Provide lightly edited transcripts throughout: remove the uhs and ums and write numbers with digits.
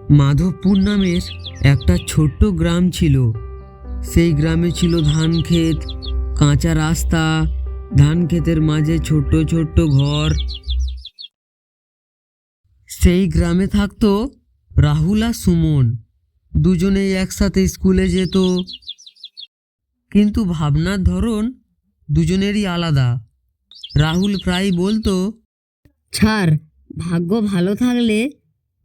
মাধবপুর নামের একটা ছোট্ট গ্রাম ছিল। সেই গ্রামে ছিল ধান ক্ষেত, কাঁচা রাস্তা, ধান ক্ষেতের মাঝে ছোট্ট ছোট্ট ঘর। সেই গ্রামে থাকতো রাহুল আর সুমন। দুজনেই একসাথে স্কুলে যেত, কিন্তু ভাবনার ধরন দুজনেরই আলাদা। রাহুল প্রায় বলতো, ছাড়, ভাগ্য ভালো থাকলে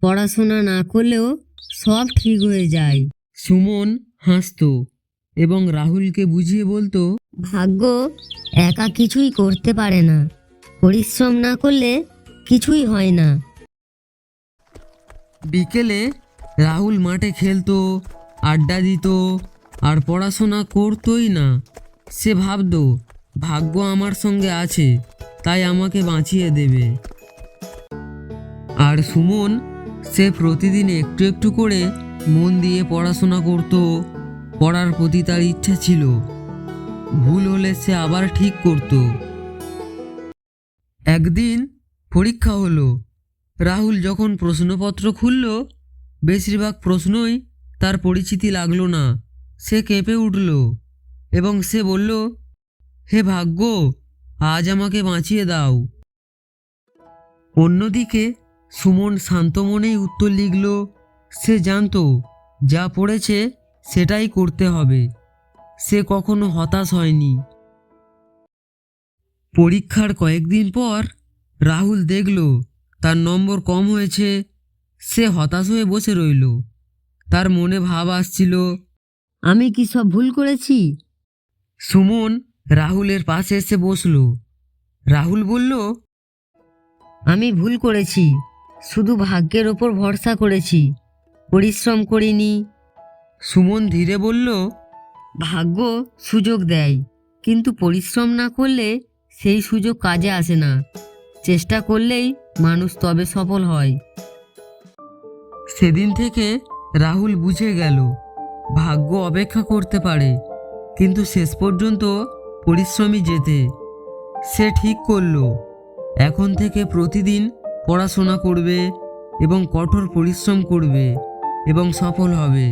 পড়াশোনা না করলেও সব ঠিক হয়ে যায়। সুমন হাসতো এবং রাহুলকে বুঝিয়ে বলতো, ভাগ্য একা কিছুই করতে পারে না, পরিশ্রম না করলে কিছুই হয় না। বিকেলে রাহুল মাঠে খেলতো, আড্ডা দিত, আর পড়াশোনা করতোই না। সে ভাবতো ভাগ্য আমার সঙ্গে আছে, তাই আমাকে বাঁচিয়ে দেবে। আর সুমন, সে প্রতিদিন একটু একটু করে মন দিয়ে পড়াশোনা করত। পড়ার প্রতি তার ইচ্ছা ছিল, ভুল হলে সে আবার ঠিক করত। একদিন পরীক্ষা হলো। রাহুল যখন প্রশ্নপত্র খুলল, বেশিরভাগ প্রশ্নই তার পরিচিতি লাগলো না। সে কেঁপে উঠল এবং সে বলল, হে ভাগ্য, আজ আমাকে বাঁচিয়ে দাও। অন্যদিকে সুমন শান্ত মনেই উত্তর লিখল। সে জানতো যা পড়েছে সেটাই করতে হবে। সে কখনো হতাশ হয়নি। পরীক্ষার কয়েকদিন পর রাহুল দেখল তার নম্বর কম হয়েছে। সে হতাশ হয়ে বসে রইল। তার মনে ভাব আসছিল, আমি কি সব ভুল করেছি? সুমন রাহুলের পাশে এসে বসল। রাহুল বলল, আমি ভুল করেছি, শুধু ভাগ্যের ওপর ভরসা করেছি, পরিশ্রম করিনি। সুমন ধীরে বলল, ভাগ্য সুযোগ দেয়, কিন্তু পরিশ্রম না করলে সেই সুযোগ কাজে আসে না। চেষ্টা করলেই মানুষ তবে সফল হয়। সেদিন থেকে রাহুল বুঝে গেল ভাগ্য অপেক্ষা করতে পারে, কিন্তু শেষ পর্যন্ত পরিশ্রমী জেতে। সে ঠিক করলো এখন থেকে প্রতিদিন পড়াশোনা করবে এবং কঠোর পরিশ্রম করবে এবং সফল হবে।